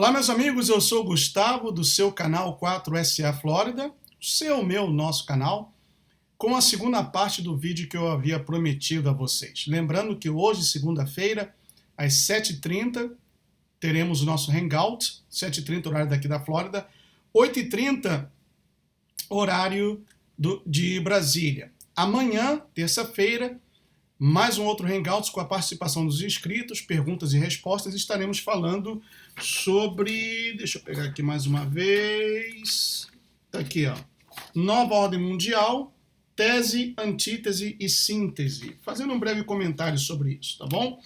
Olá, meus amigos, eu sou o Gustavo, do seu canal 4SA Flórida, nosso canal, com a segunda parte do vídeo que eu havia prometido a vocês. Lembrando que hoje, segunda-feira, às 7h30, teremos o nosso Hangout, 7h30, horário daqui da Flórida, 8h30, horário de Brasília. Amanhã, terça-feira, mais um outro Hangouts com a participação dos inscritos, perguntas e respostas. Estaremos falando sobre... Deixa eu pegar aqui mais uma vez. Tá aqui, ó. Nova ordem mundial, tese, antítese e síntese. Fazendo um breve comentário sobre isso, tá bom?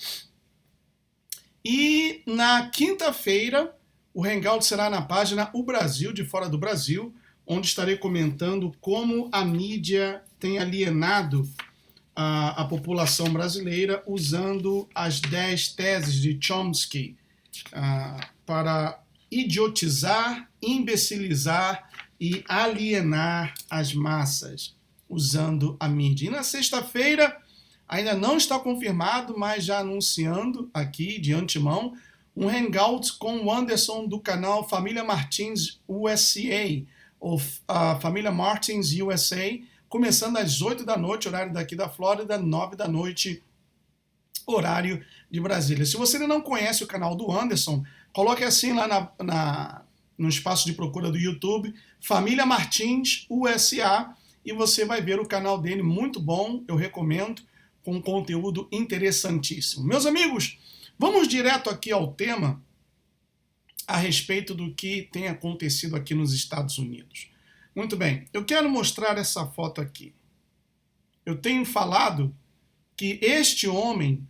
E na quinta-feira, o Hangout será na página O Brasil, de Fora do Brasil, onde estarei comentando como a mídia tem alienado a população brasileira usando as 10 teses de Chomsky para idiotizar, imbecilizar e alienar as massas, usando a mídia. E na sexta-feira, ainda não está confirmado, mas já anunciando aqui de antemão, um Hangout com o Anderson do canal Família Martins USA, ou Família Martins USA, começando às 8 da noite, horário daqui da Flórida, 9 da noite, horário de Brasília. Se você ainda não conhece o canal do Anderson, coloque assim lá no espaço de procura do YouTube, Família Martins USA, e você vai ver o canal dele, muito bom, eu recomendo, com conteúdo interessantíssimo. Meus amigos, vamos direto aqui ao tema a respeito do que tem acontecido aqui nos Estados Unidos. Muito bem, eu quero mostrar essa foto aqui. Eu tenho falado que este homem,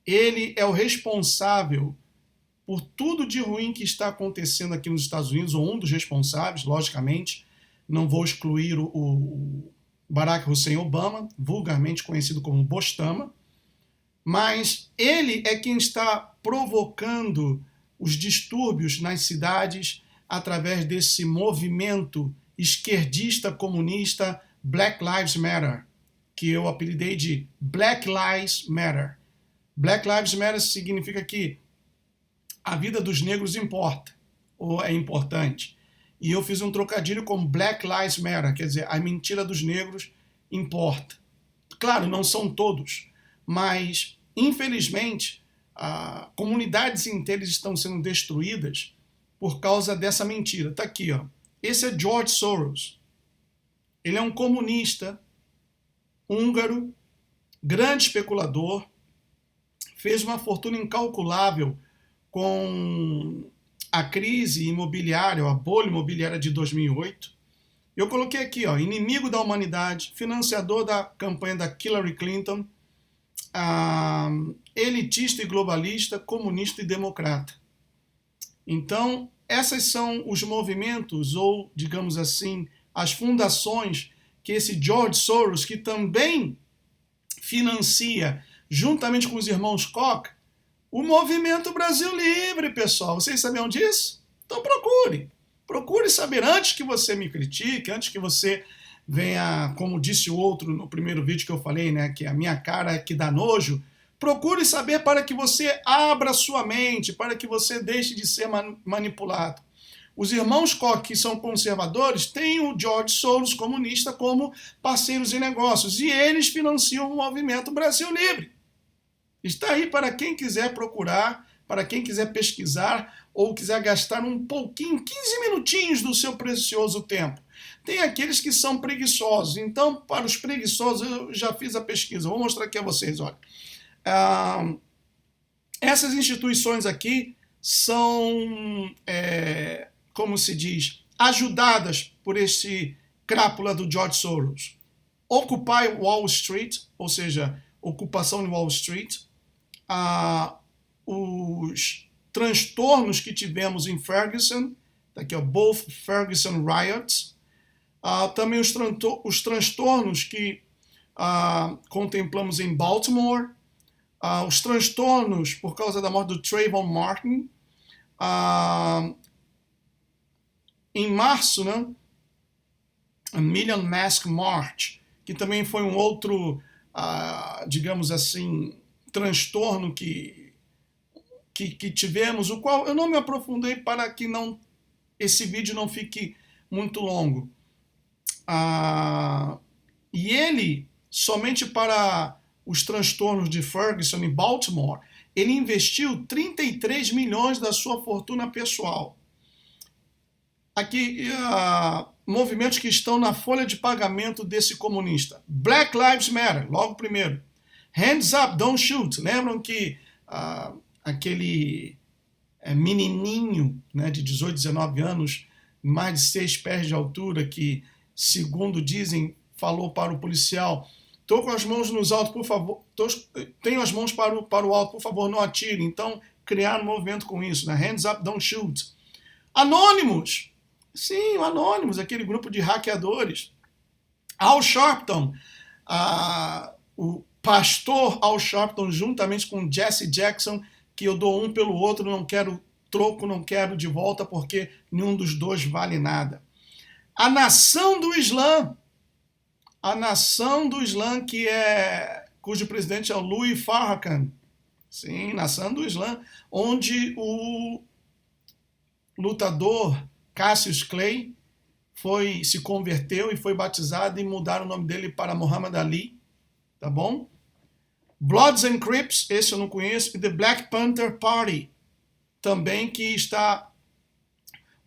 ele é o responsável por tudo de ruim que está acontecendo aqui nos Estados Unidos, ou um dos responsáveis, logicamente. Não vou excluir o Barack Hussein Obama, vulgarmente conhecido como Bostama, mas ele é quem está provocando os distúrbios nas cidades através desse movimento esquerdista comunista Black Lives Matter, que eu apelidei de Black Lives Matter. Black Lives Matter significa que a vida dos negros importa, ou é importante. E eu fiz um trocadilho com Black Lives Matter, quer dizer, a mentira dos negros importa. Claro, não são todos, mas, infelizmente, comunidades inteiras estão sendo destruídas por causa dessa mentira. Está aqui, ó. Esse é George Soros. Ele é um comunista húngaro, grande especulador, fez uma fortuna incalculável com a crise imobiliária, a bolha imobiliária de 2008. Eu coloquei aqui, ó, inimigo da humanidade, financiador da campanha da Hillary Clinton, elitista e globalista, comunista e democrata. Então, esses são os movimentos, ou, digamos assim, as fundações que esse George Soros, que também financia, juntamente com os irmãos Koch, o Movimento Brasil Livre, pessoal. Vocês sabiam disso? Então procure. Procure saber antes que você me critique, antes que você venha, como disse o outro no primeiro vídeo que eu falei, né, que a minha cara é que dá nojo. Procure saber para que você abra sua mente, para que você deixe de ser manipulado. Os irmãos Koch, que são conservadores, têm o George Soros, comunista, como parceiros em negócios. E eles financiam o Movimento Brasil Livre. Está aí para quem quiser procurar, para quem quiser pesquisar ou quiser gastar um pouquinho, 15 minutinhos do seu precioso tempo. Tem aqueles que são preguiçosos. Então, para os preguiçosos, eu já fiz a pesquisa. Vou mostrar aqui a vocês, olha. Essas instituições aqui são, como se diz, ajudadas por esse crápula do George Soros. Occupy Wall Street, ou seja, ocupação de Wall Street, os transtornos que tivemos em Ferguson, daqui, ó, both Ferguson riots, também os transtornos que contemplamos em Baltimore, os transtornos por causa da morte do Trayvon Martin, em março, né, a Million Mask March, que também foi um outro, digamos assim, transtorno que que tivemos, o qual eu não me aprofundei para que esse vídeo não fique muito longo. E ele, somente para os transtornos de Ferguson e Baltimore, ele investiu 33 milhões da sua fortuna pessoal. Aqui, movimentos que estão na folha de pagamento desse comunista. Black Lives Matter, logo primeiro. Hands Up, Don't Shoot. Lembram que aquele menininho, né, de 18, 19 anos, mais de 6 pés de altura, que, segundo dizem, falou para o policial: estou com as mãos nos altos, por favor, tenho as mãos para o alto, por favor, não atire. Então, criaram um movimento com isso, né? Hands Up, Don't Shoot. Anonymous. Sim, o Anonymous, aquele grupo de hackeadores. Al Sharpton, o pastor Al Sharpton, juntamente com Jesse Jackson, que eu dou um pelo outro, não quero troco, não quero de volta, porque nenhum dos dois vale nada. A Nação do Islã. A Nação do Islã, cujo presidente é o Louis Farrakhan. Sim, Nação do Islã, onde o lutador Cassius Clay se converteu e foi batizado e mudaram o nome dele para Muhammad Ali, tá bom? Bloods and Crips, esse eu não conheço, e The Black Panther Party, também, que está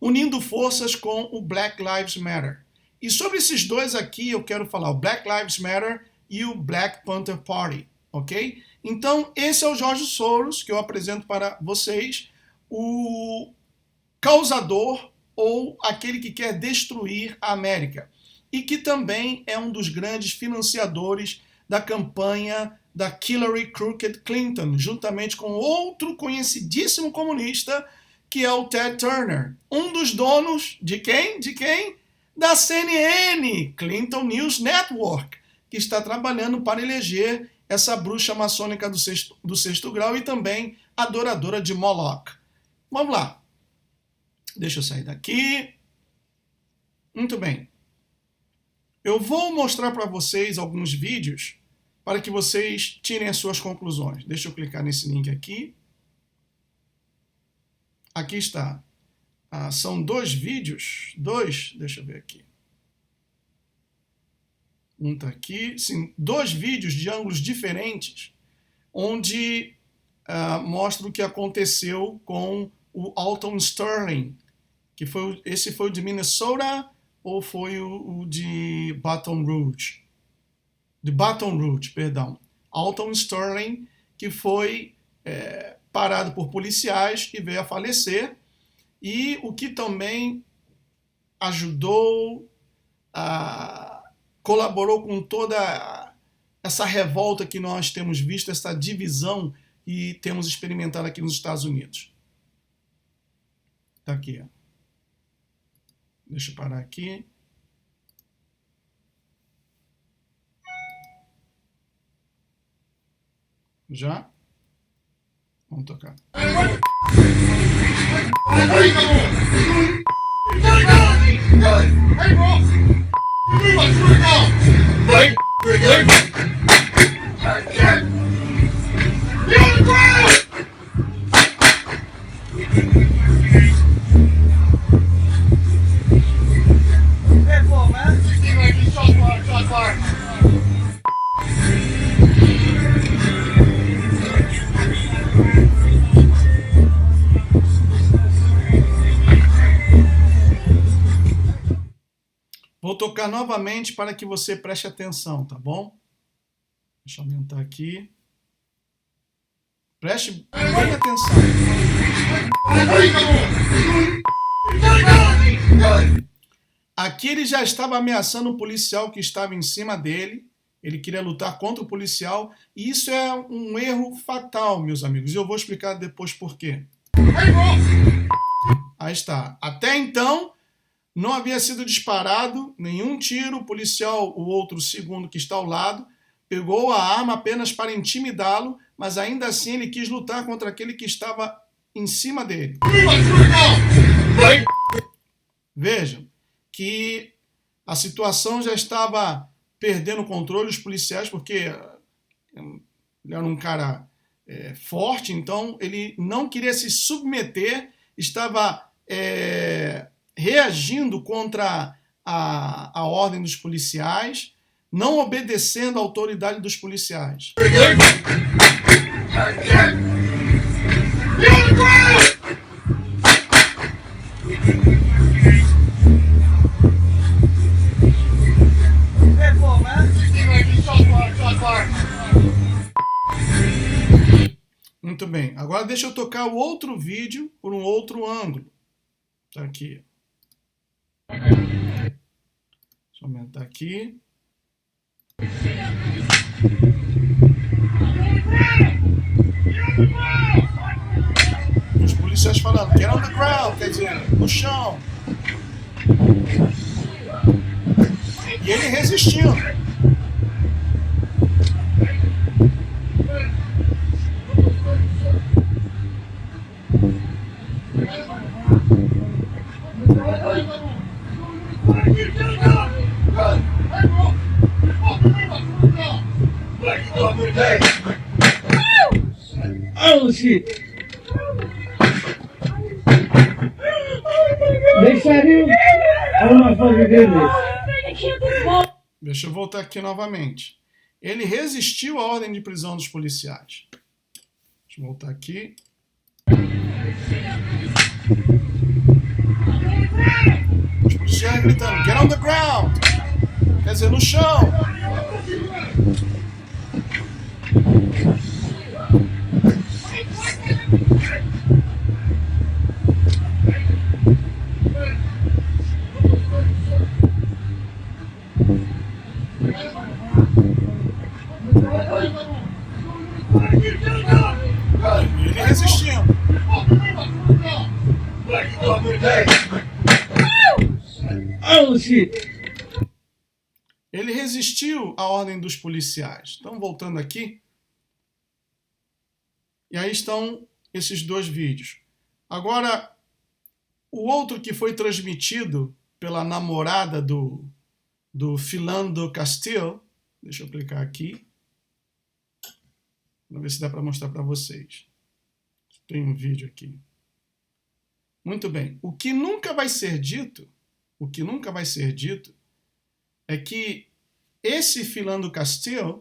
unindo forças com o Black Lives Matter. E sobre esses dois aqui eu quero falar, o Black Lives Matter e o Black Panther Party, ok? Então, esse é o George Soros, que eu apresento para vocês, o causador ou aquele que quer destruir a América, e que também é um dos grandes financiadores da campanha da Hillary Crooked Clinton, juntamente com outro conhecidíssimo comunista, que é o Ted Turner, um dos donos de quem? De quem? Da CNN, Clinton News Network, que está trabalhando para eleger essa bruxa maçônica do sexto grau e também adoradora de Moloch. Vamos lá. Deixa eu sair daqui. Muito bem. Eu vou mostrar para vocês alguns vídeos para que vocês tirem as suas conclusões. Deixa eu clicar nesse link aqui. Aqui está. São 2 vídeos. 2, deixa eu ver aqui. Um está aqui. Sim, 2 vídeos de ângulos diferentes, onde mostra o que aconteceu com o Alton Sterling, esse foi o de Minnesota ou foi o de Baton Rouge? De Baton Rouge, perdão. Alton Sterling, que foi parado por policiais e veio a falecer, e o que também ajudou, colaborou com toda essa revolta que nós temos visto, essa divisão que temos experimentado aqui nos Estados Unidos. Está aqui, ó. Deixa eu parar aqui. Já? Vamos tocar. Vou tocar novamente para que você preste atenção, tá bom? Deixa eu aumentar aqui. Preste bem atenção. Aqui ele já estava ameaçando o policial que estava em cima dele. Ele queria lutar contra o policial. E isso é um erro fatal, meus amigos. E eu vou explicar depois por quê. Aí está. Até então, não havia sido disparado nenhum tiro. O policial, o outro segundo que está ao lado, pegou a arma apenas para intimidá-lo, mas ainda assim ele quis lutar contra aquele que estava em cima dele. Vejam que a situação já estava perdendo o controle, os policiais, porque ele era um cara forte, então ele não queria se submeter, estava reagindo contra a ordem dos policiais, não obedecendo à autoridade dos policiais. Muito bem, agora deixa eu tocar o outro vídeo por um outro ângulo. Tá aqui. Deixa eu aumentar aqui. Os policiais falando, get on the ground, quer dizer, no chão. E ele resistindo. Oh shit! They shot him? Oh my fucking goodness! Deixa eu voltar aqui novamente. Ele resistiu à ordem de prisão dos policiais. Deixa eu voltar aqui. Os policiais gritando, get on the ground! Quer dizer, no chão! Ele resistindo. Oh shit! Ele resistiu à ordem dos policiais. Então, voltando aqui. E aí estão esses dois vídeos. Agora, o outro que foi transmitido pela namorada do Philando Castile. Deixa eu clicar aqui. Vamos ver se dá para mostrar para vocês. Tem um vídeo aqui. Muito bem. O que nunca vai ser dito é que esse Philando Castile,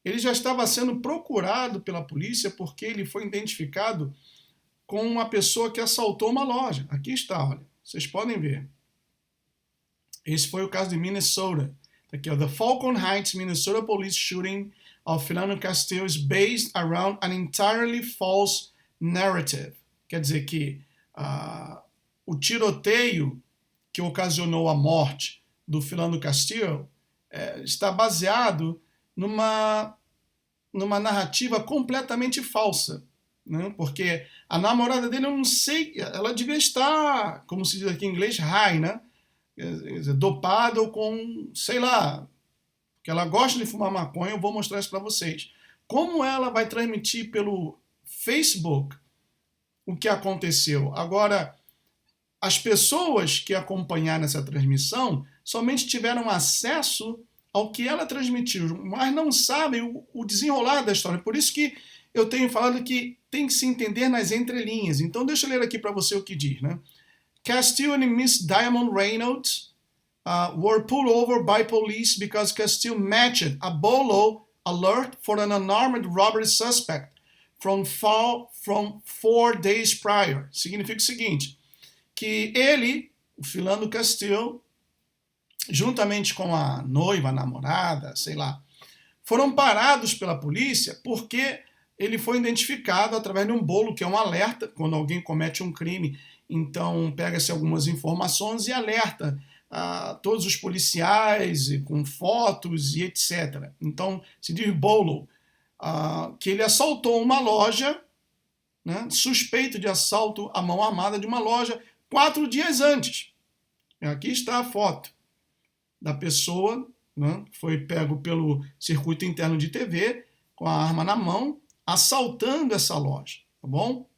ele já estava sendo procurado pela polícia porque ele foi identificado com uma pessoa que assaltou uma loja. Aqui está, olha. Vocês podem ver. Esse foi o caso de Minnesota. Aqui, ó, the Falcon Heights, Minnesota police shooting of Philando Castile is based around an entirely false narrative. Quer dizer que o tiroteio que ocasionou a morte do Philando Castile está baseado numa narrativa completamente falsa, né? Porque a namorada dele, eu não sei, ela devia estar, como se diz aqui em inglês, high, né? Quer dizer, dopada ou com, sei lá, que ela gosta de fumar maconha, eu vou mostrar isso para vocês. Como ela vai transmitir pelo Facebook o que aconteceu? Agora, as pessoas que acompanharam essa transmissão somente tiveram acesso ao que ela transmitiu, mas não sabem o desenrolar da história. Por isso que eu tenho falado que tem que se entender nas entrelinhas. Então, deixa eu ler aqui para você o que diz, né? Castile and Miss Diamond Reynolds were pulled over by police because Castile matched a BOLO alert for an unarmed robbery suspect from 4 days prior. Significa o seguinte, que ele, o Philando Castile, juntamente com a noiva, a namorada, sei lá, foram parados pela polícia porque ele foi identificado através de um bolo, que é um alerta, quando alguém comete um crime. Então, pega-se algumas informações e alerta todos os policiais, com fotos e etc. Então, se diz bolo, que ele assaltou uma loja, né, suspeito de assalto à mão armada de uma loja 4 dias antes. Aqui está a foto da pessoa, né, foi pego pelo circuito interno de TV, com a arma na mão, assaltando essa loja, tá bom?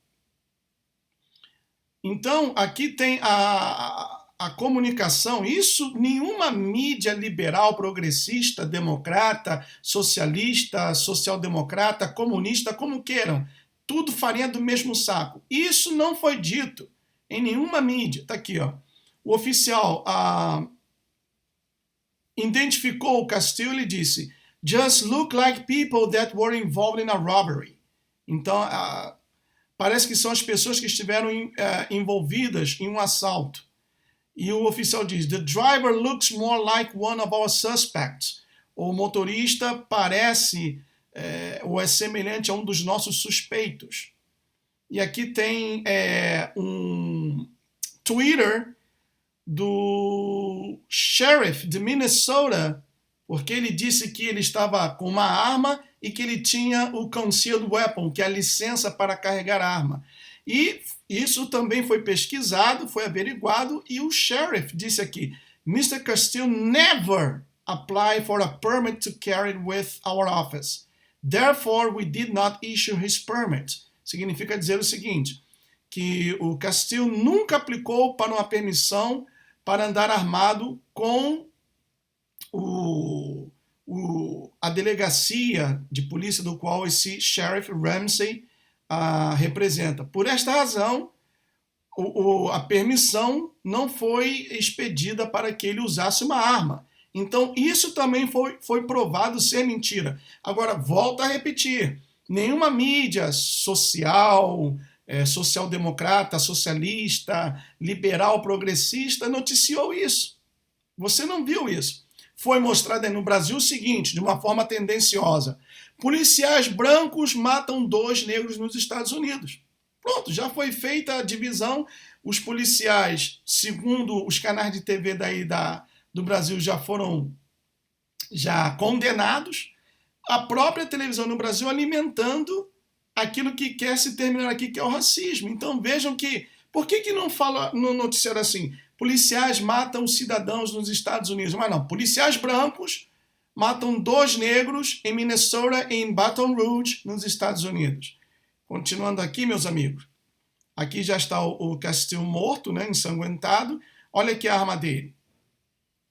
Então, aqui tem a a comunicação, isso nenhuma mídia liberal, progressista, democrata, socialista, social-democrata, comunista, como queiram, tudo farinha do mesmo saco. Isso não foi dito em nenhuma mídia. Está aqui, ó. O oficial identificou o Castillo e disse: "Just look like people that were involved in a robbery." Então, parece que são as pessoas que estiveram envolvidas em um assalto. E o oficial diz: "The driver looks more like one of our suspects." O motorista parece ou é semelhante a um dos nossos suspeitos. E aqui tem um Twitter do sheriff de Minnesota, porque ele disse que ele estava com uma arma e que ele tinha o concealed weapon, que é a licença para carregar arma. E isso também foi pesquisado, foi averiguado, e o sheriff disse aqui: "Mr. Castillo never applied for a permit to carry with our office. Therefore, we did not issue his permit." Significa dizer o seguinte, que o Castillo nunca aplicou para uma permissão para andar armado com a delegacia de polícia do qual esse sheriff Ramsey representa. Por esta razão, a permissão não foi expedida para que ele usasse uma arma. Então, isso também foi provado ser mentira. Agora, volto a repetir, nenhuma mídia social, social-democrata, socialista, liberal, progressista noticiou isso. Você não viu isso. Foi mostrado aí no Brasil o seguinte, de uma forma tendenciosa: policiais brancos matam 2 negros nos Estados Unidos. Pronto, já foi feita a divisão. Os policiais, segundo os canais de TV do Brasil, já foram condenados. A própria televisão no Brasil alimentando aquilo que quer se terminar aqui, que é o racismo. Então vejam que, por que não fala no noticiário assim? Policiais matam cidadãos nos Estados Unidos. Mas não, policiais brancos matam 2 negros em Minnesota e em Baton Rouge, nos Estados Unidos. Continuando aqui, meus amigos. Aqui já está o Castillo morto, né, ensanguentado. Olha aqui a arma dele.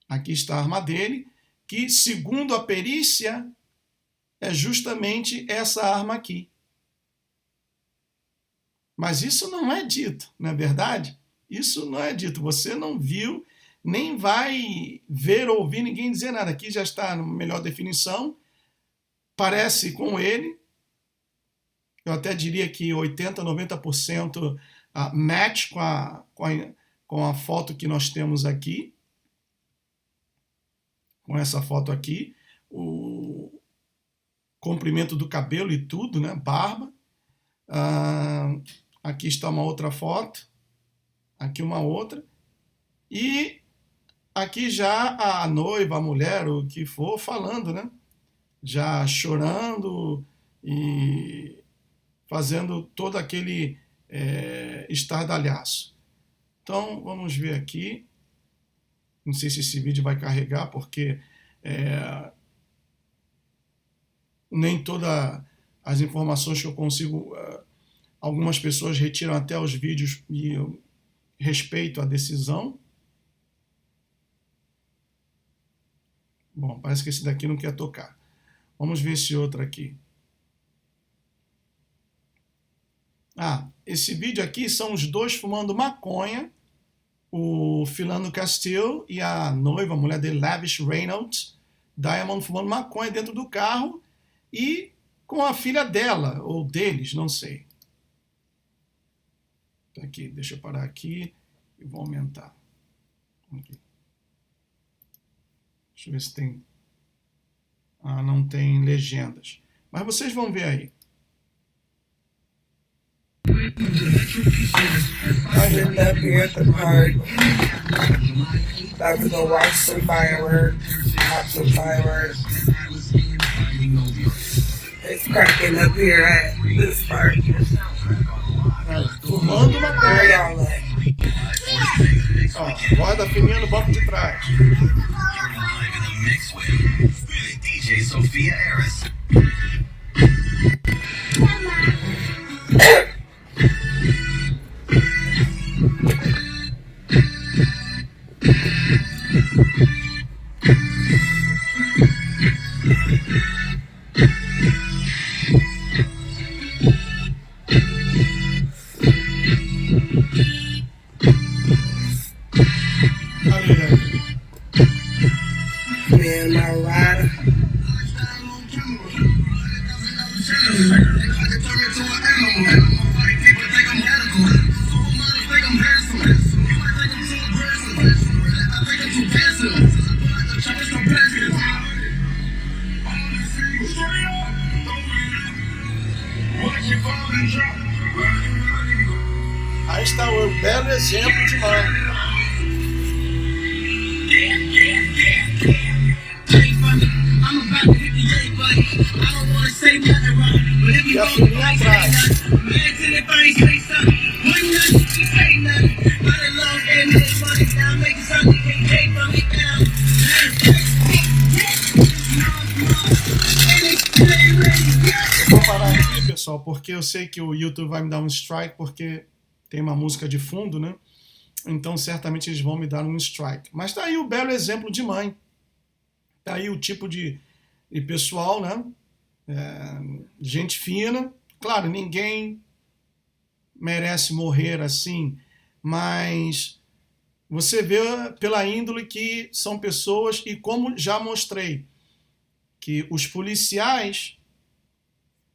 Aqui está a arma dele, que, segundo a perícia, é justamente essa arma aqui. Mas isso não é dito, não é verdade? Isso não é dito. Você não viu, nem vai ver ou ouvir ninguém dizer nada. Aqui já está na melhor definição. Parece com ele. Eu até diria que 80%, 90% match com a foto que nós temos aqui. Com essa foto aqui. O comprimento do cabelo e tudo, né? Barba. Aqui está uma outra foto. Aqui uma outra. E aqui já a noiva, a mulher, o que for, falando, né? Já chorando e fazendo todo aquele estardalhaço. Então, vamos ver aqui. Não sei se esse vídeo vai carregar, porque nem todas as informações que eu consigo... algumas pessoas retiram até os vídeos e eu respeito a decisão. Bom, parece que esse daqui não quer tocar. Vamos ver esse outro aqui. Esse vídeo aqui são os 2 fumando maconha, o Philando Castillo e a noiva, a mulher dele, Lavish Reynolds, Diamond, fumando maconha dentro do carro e com a filha dela, ou deles, não sei. Tá aqui, deixa eu parar aqui e vou aumentar. Aqui. Deixa eu ver se tem... não tem legendas. Mas vocês vão ver aí. I ended up here at the park. About to go watch some fireworks. Pop some fireworks. It's cracking up here at this park. Fumando maconha. Where y'all at? Roda fininha no banco de trás. DJ Sophia Harris. ouvir aí. Me and my rider. Aí está o belo exemplo de mãe. E a filhinha atrás. Vou parar aqui, pessoal, porque eu sei que o YouTube vai me dar um strike, porque tem uma música de fundo, né? Então, certamente eles vão me dar um strike. Mas tá aí o belo exemplo de mãe. Tá aí o tipo de pessoal, né? Gente fina. Claro, ninguém merece morrer assim, mas você vê pela índole que são pessoas, e como já mostrei, que os policiais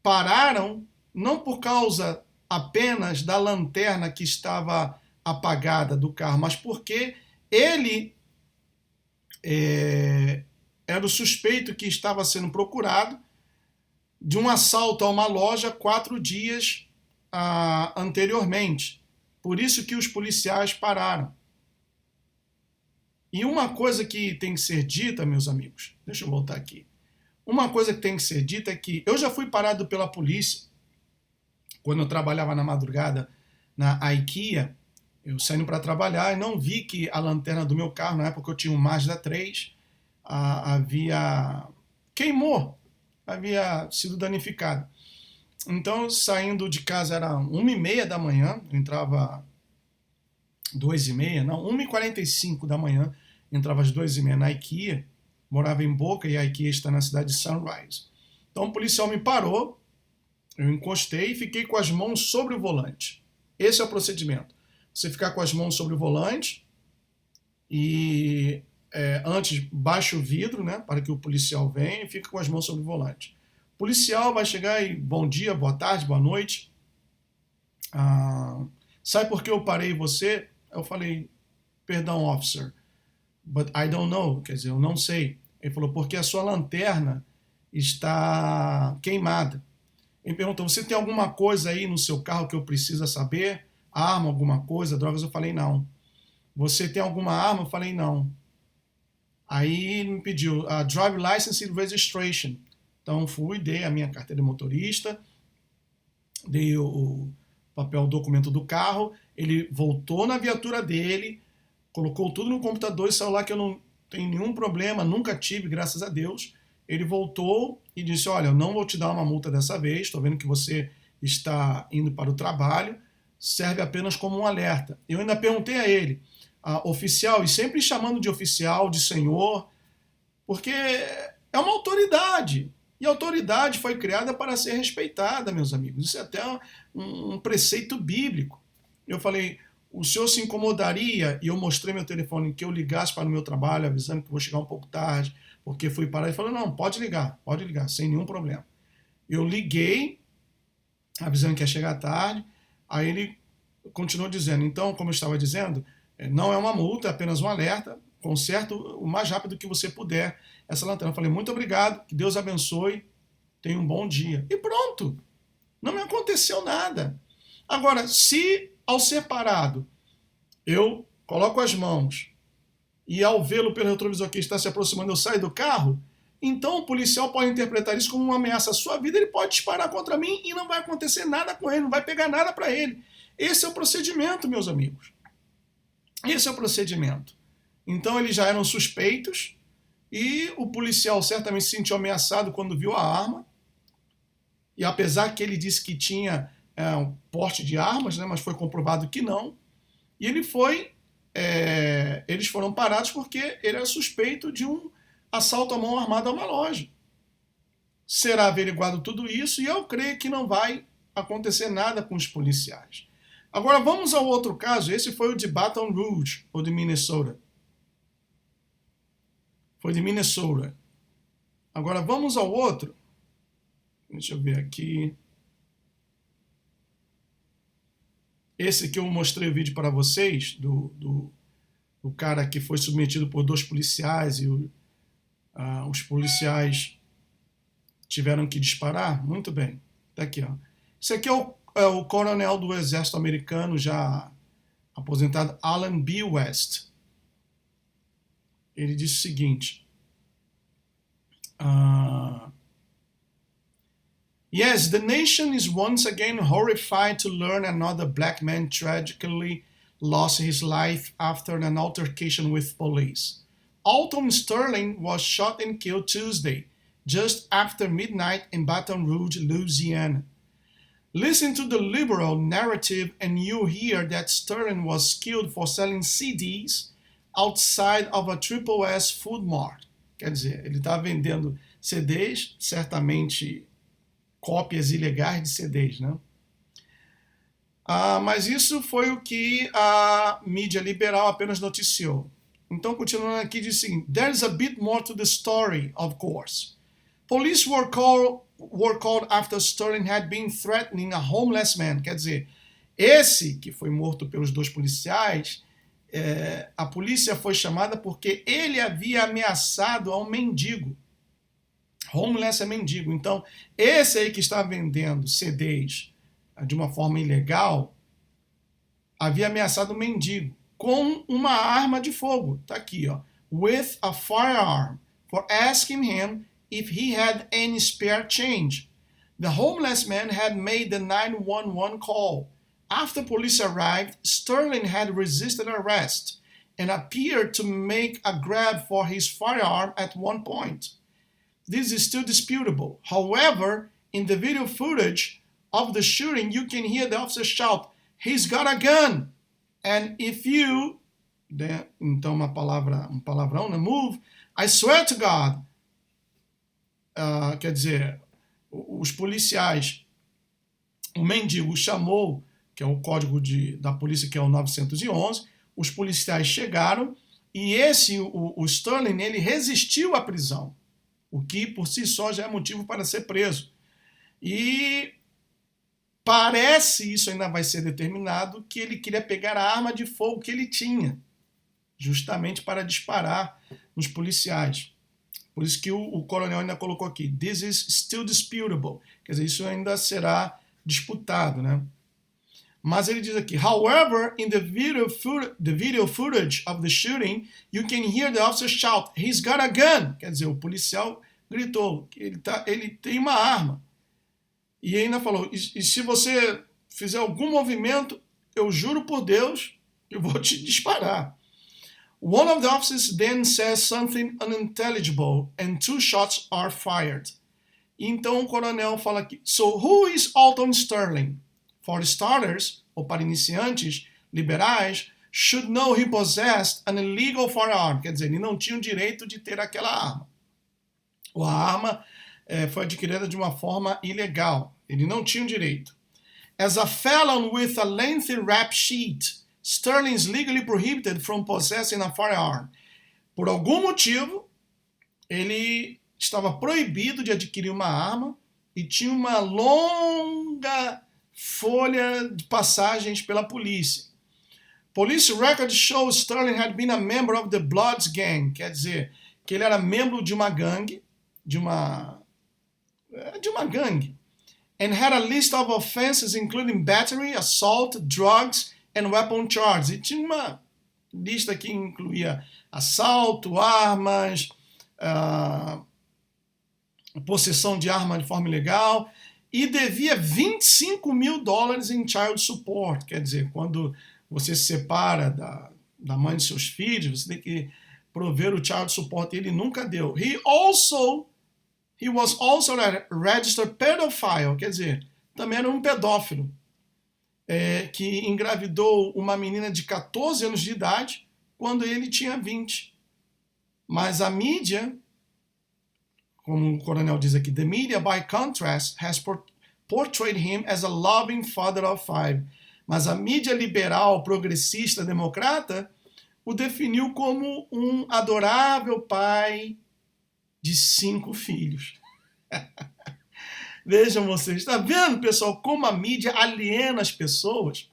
pararam não por causa apenas da lanterna que estava apagada do carro, mas porque ele era o suspeito que estava sendo procurado de um assalto a uma loja 4 dias anteriormente. Por isso que os policiais pararam. E uma coisa que tem que ser dita, meus amigos, deixa eu voltar aqui. Uma coisa que tem que ser dita é que eu já fui parado pela polícia quando eu trabalhava na madrugada na IKEA. Eu saindo para trabalhar e não vi que a lanterna do meu carro, na época eu tinha um Mazda 3, queimou, havia sido danificada. Então, saindo de casa era 1h30 da manhã, eu entrava 2h30, não, 1h45 da manhã, entrava às 2h30 na IKEA, morava em Boca e a IKEA está na cidade de Sunrise. Então o policial me parou, eu encostei e fiquei com as mãos sobre o volante. Esse é o procedimento. Você ficar com as mãos sobre o volante e antes baixa o vidro, né, para que o policial venha, e fica com as mãos sobre o volante. O policial vai chegar e bom dia, boa tarde, boa noite. Sabe por que eu parei você? Eu falei, perdão, officer, but I don't know, quer dizer, eu não sei. Ele falou, porque a sua lanterna está queimada. Ele perguntou, você tem alguma coisa aí no seu carro que eu precisa saber? Arma, alguma coisa, drogas? Eu falei, não. Você tem alguma arma? Eu falei, não. Aí ele me pediu a drive license and registration. Então fui, dei a minha carteira de motorista, dei o papel, o documento do carro, ele voltou na viatura dele, colocou tudo no computador e saiu lá que eu não tenho nenhum problema, nunca tive, graças a Deus. Ele voltou e disse, olha, eu não vou te dar uma multa dessa vez, estou vendo que você está indo para o trabalho, serve apenas como um alerta. Eu ainda perguntei a ele, oficial, e sempre chamando de oficial, de senhor, porque é uma autoridade. E a autoridade foi criada para ser respeitada, meus amigos. Isso é até um preceito bíblico. Eu falei, o senhor se incomodaria, e eu mostrei meu telefone, que eu ligasse para o meu trabalho, avisando que vou chegar um pouco tarde, porque fui parar. Ele falou, não, pode ligar, sem nenhum problema. Eu liguei, avisando que ia chegar tarde, aí ele continuou dizendo, então, como eu estava dizendo, não é uma multa, é apenas um alerta, conserta o mais rápido que você puder essa lanterna. Eu falei, muito obrigado, que Deus abençoe, tenha um bom dia. E pronto, não me aconteceu nada. Agora, se ao ser parado, eu coloco as mãos e ao vê-lo pelo retrovisor que está se aproximando, eu saio do carro, então o policial pode interpretar isso como uma ameaça à sua vida, ele pode disparar contra mim e não vai acontecer nada com ele, não vai pegar nada para ele. Esse é o procedimento, meus amigos. Esse é o procedimento. Então eles já eram suspeitos e o policial certamente se sentiu ameaçado quando viu a arma. E apesar que ele disse que tinha um porte de armas, né, mas foi comprovado que não. E ele eles foram parados porque ele era suspeito de um assalto à mão armada a uma loja. Será averiguado tudo isso e eu creio que não vai acontecer nada com os policiais. Agora vamos ao outro caso. Esse foi o de Baton Rouge, ou de Minnesota. Foi de Minnesota. Agora vamos ao outro. Deixa eu ver aqui. Esse que eu mostrei o vídeo para vocês, do cara que foi submetido por 2 policiais e os policiais tiveram que disparar. Muito bem. Tá aqui, ó. Esse aqui é o coronel do exército americano, já aposentado, Alan B. West. Ele disse o seguinte: Yes, the nation is once again horrified to learn another black man tragically lost his life after an altercation with police. Alton Sterling was shot and killed Tuesday, just after midnight in Baton Rouge, Louisiana. Listen to the liberal narrative and you hear that Sterling was killed for selling CDs outside of a Triple S food mart. Quer dizer, ele estava vendendo CDs, certamente cópias ilegais de CDs, né? Mas isso foi o que a mídia liberal apenas noticiou. Então, continuando aqui, diz assim: There's a bit more to the story, of course. Police were called after Sterling had been threatening a homeless man. Quer dizer, esse que foi morto pelos 2 policiais, a polícia foi chamada porque ele havia ameaçado a um mendigo. Homeless é mendigo. Então, esse aí que está vendendo CDs de uma forma ilegal, havia ameaçado o mendigo com uma arma de fogo. Está aqui, ó. With a firearm, for asking him if he had any spare change. The homeless man had made the 911 call. After police arrived, Sterling had resisted arrest and appeared to make a grab for his firearm at one point. This is still disputable. However, in the video footage of the shooting, you can hear the officer shout, "He's got a gun!" And if you, então um palavrão, né? Move, I swear to God. Quer dizer, os policiais, o mendigo chamou, que é o código da polícia, que é o 911, os policiais chegaram e o Sterling, ele resistiu à prisão, o que por si só já é motivo para ser preso. E parece, isso ainda vai ser determinado, que ele queria pegar a arma de fogo que ele tinha, justamente para disparar nos policiais. Por isso que o coronel ainda colocou aqui, this is still disputable. Quer dizer, isso ainda será disputado, né? Mas ele diz aqui, however, in the video footage of the shooting, you can hear the officer shout, "He's got a gun!" Quer dizer, o policial gritou que ele tem uma arma. E ainda falou, e se você fizer algum movimento, eu juro por Deus que eu vou te disparar. One of the officers then says something unintelligible and 2 shots are fired. Então o coronel fala aqui, so who is Alton Sterling? For starters, ou para iniciantes liberais, should know he possessed an illegal firearm. Quer dizer, ele não tinha o direito de ter aquela arma. A arma foi adquirida de uma forma ilegal. Ele não tinha o direito. As a felon with a lengthy rap sheet, Sterling is legally prohibited from possessing a firearm. Por algum motivo, ele estava proibido de adquirir uma arma e tinha uma longa folha de passagens pela polícia. Police records show Sterling had been a member of the Bloods gang, quer dizer, que ele era membro de uma gangue, de uma gangue, and had a list of offenses including battery, assault, drugs and weapon charges. E tinha uma lista que incluía assalto, armas, possessão de arma de forma ilegal, e devia $25 mil em child support. Quer dizer, quando você se separa da mãe de seus filhos, você tem que prover o child support, e ele nunca deu. He was also a registered pedophile, quer dizer, também era um pedófilo, que engravidou uma menina de 14 anos de idade quando ele tinha 20. Mas a mídia, como o coronel diz aqui, the media, by contrast, has portrayed him as a loving father of 5. Mas a mídia liberal, progressista, democrata, o definiu como um adorável pai de 5 filhos. Vejam vocês, está vendo, pessoal, como a mídia aliena as pessoas?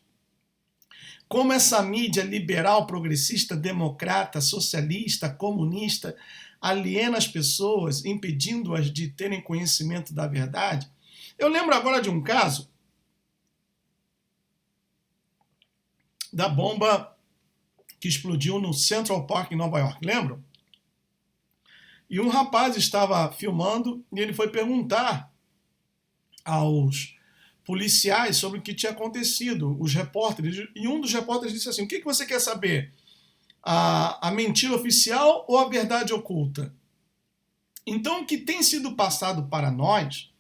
Como essa mídia liberal, progressista, democrata, socialista, comunista aliena as pessoas, impedindo-as de terem conhecimento da verdade? Eu lembro agora de um caso da bomba que explodiu no Central Park, em Nova York, lembram? E um rapaz estava filmando e ele foi perguntar aos policiais sobre o que tinha acontecido, os repórteres, e um dos repórteres disse assim: o que você quer saber? A mentira oficial ou a verdade oculta? Então, o que tem sido passado para nós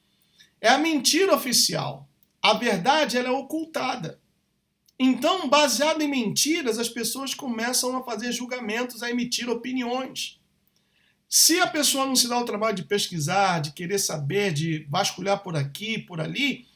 é a mentira oficial. A verdade, ela é ocultada. Então, baseado em mentiras, as pessoas começam a fazer julgamentos, a emitir opiniões. Se a pessoa não se dá o trabalho de pesquisar, de querer saber, de vasculhar por aqui, por ali,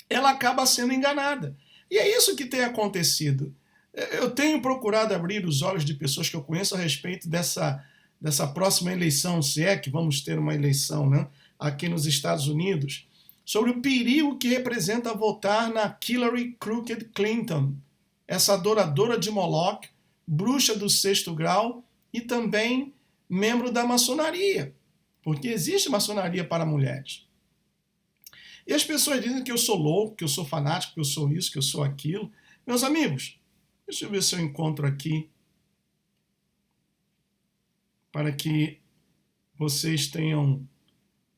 ela acaba sendo enganada. E é isso que tem acontecido. Eu tenho procurado abrir os olhos de pessoas que eu conheço a respeito dessa próxima eleição, se é que vamos ter uma eleição, né, aqui nos Estados Unidos, sobre o perigo que representa votar na Hillary Crooked Clinton, essa adoradora de Moloch, bruxa do 6º grau e também membro da maçonaria, porque existe maçonaria para mulheres. E as pessoas dizem que eu sou louco, que eu sou fanático, que eu sou isso, que eu sou aquilo. Meus amigos, deixa eu ver se eu encontro aqui para que vocês tenham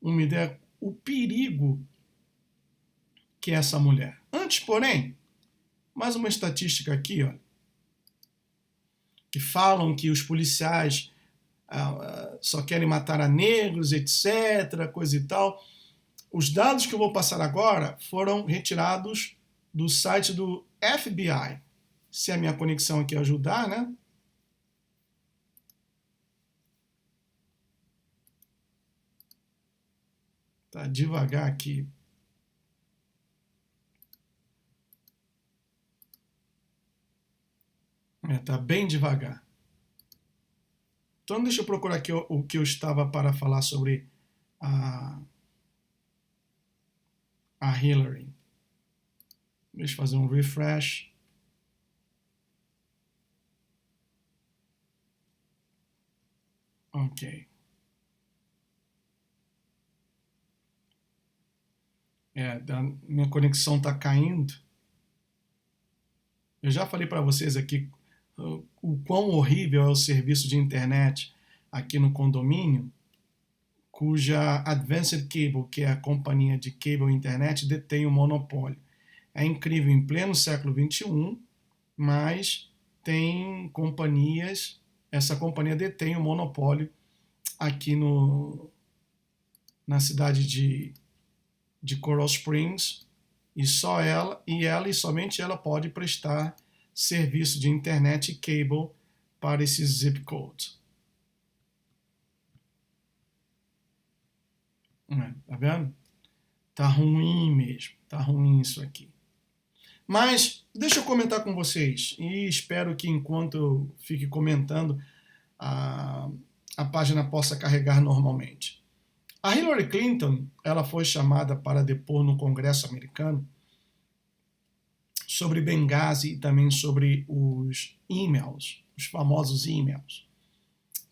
uma ideia o perigo que é essa mulher. Antes, porém, mais uma estatística aqui, ó, que falam que os policiais só querem matar a negros, etc., coisa e tal. Os dados que eu vou passar agora foram retirados do site do FBI. Se a minha conexão aqui ajudar, né? Tá devagar aqui. Tá bem devagar. Então deixa eu procurar aqui o que eu estava para falar sobre a Hillary. Deixa eu fazer um refresh. Ok. Minha conexão está caindo. Eu já falei para vocês aqui o quão horrível é o serviço de internet aqui no condomínio, cuja Advanced Cable, que é a companhia de cable internet, detém o monopólio. É incrível, em pleno século XXI, mas tem companhias, essa companhia detém o monopólio aqui na cidade de Coral Springs, e só ela e somente ela pode prestar serviço de internet e cable para esses zip codes. Tá vendo? Tá ruim mesmo, tá ruim isso aqui. Mas deixa eu comentar com vocês, e espero que enquanto eu fique comentando, a página possa carregar normalmente. A Hillary Clinton, ela foi chamada para depor no Congresso americano sobre Benghazi e também sobre os e-mails, os famosos e-mails.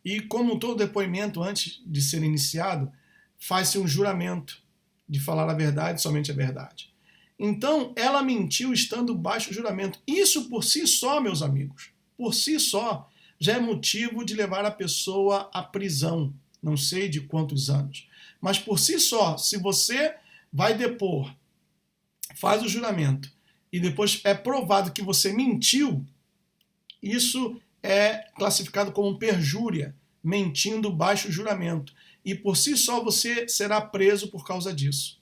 E como todo depoimento, antes de ser iniciado, faz-se um juramento de falar a verdade, somente a verdade. Então, ela mentiu estando baixo juramento. Isso por si só, meus amigos, por si só, já é motivo de levar a pessoa à prisão, não sei de quantos anos. Mas por si só, se você vai depor, faz o juramento, e depois é provado que você mentiu, isso é classificado como perjúria, mentindo baixo juramento. E por si só você será preso por causa disso.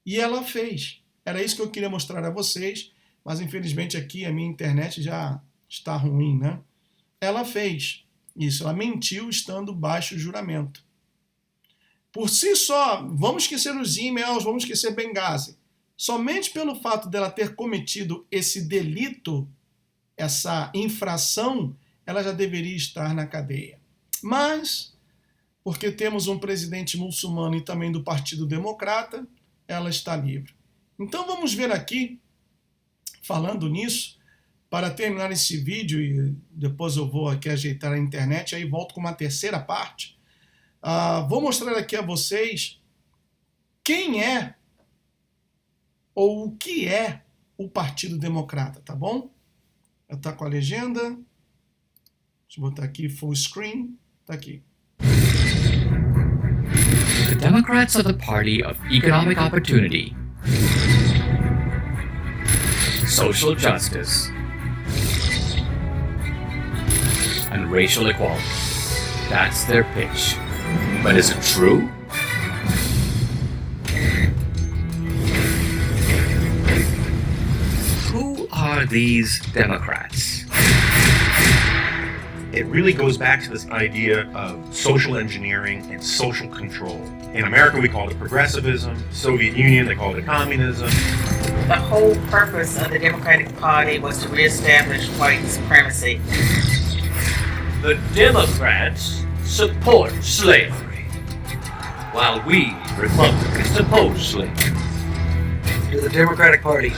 E ela fez. Era isso que eu queria mostrar a vocês, mas infelizmente aqui a minha internet já está ruim, né? Ela fez isso, ela mentiu estando baixo juramento. Por si só, vamos esquecer os e-mails, vamos esquecer Benghazi. Somente pelo fato dela ter cometido esse delito, essa infração, ela já deveria estar na cadeia. Mas, porque temos um presidente muçulmano e também do Partido Democrata, ela está livre. Então vamos ver aqui, falando nisso, para terminar esse vídeo, e depois eu vou aqui ajeitar a internet, aí volto com uma terceira parte. Vou mostrar aqui a vocês quem é ou o que é o Partido Democrata, tá bom? Está com a legenda. Deixa eu botar aqui full screen. Está aqui. The Democrats are the party of economic opportunity, social justice, and racial equality. That's their pitch. But is it true? Who are these Democrats? It really goes back to this idea of social engineering and social control. In America, we call it progressivism. Soviet Union, they called it communism. The whole purpose of the Democratic Party was to reestablish white supremacy. The Democrats support slavery, while we Republicans oppose slavery. You're the Democratic Party.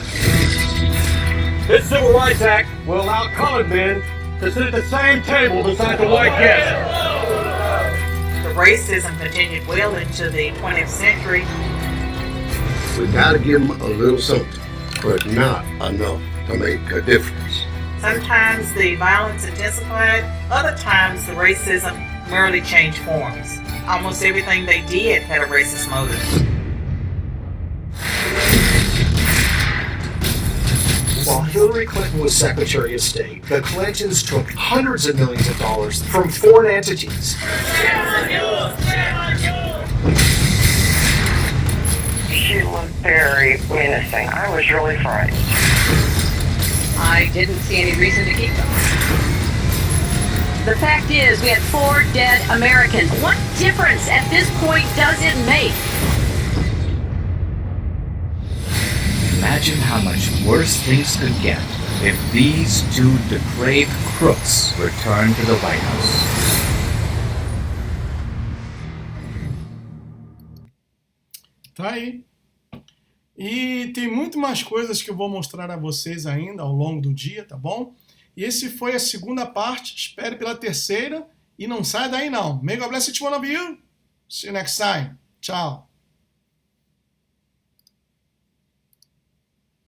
This Civil Rights Act will allow colored men to sit at the same table beside the white guests. The racism continued well into the 20th century. We gotta give them a little something, but not enough to make a difference. Sometimes the violence intensified, other times the racism merely changed forms. Almost everything they did had a racist motive. While Hillary Clinton was Secretary of State, the Clintons took hundreds of millions of dollars from foreign entities. She looked very menacing. I was really frightened. I didn't see any reason to keep them. The fact is, we had 4 dead Americans. What difference at this point does it make? Imagine how much worse things could get if these 2 depraved crooks returned to the White House. Tá aí. E tem muito mais coisas que eu vou mostrar a vocês ainda ao longo do dia, tá bom? E esse foi a segunda parte. Espere pela terceira e não saia daí não. May God bless each one of you. See you next time. Tchau.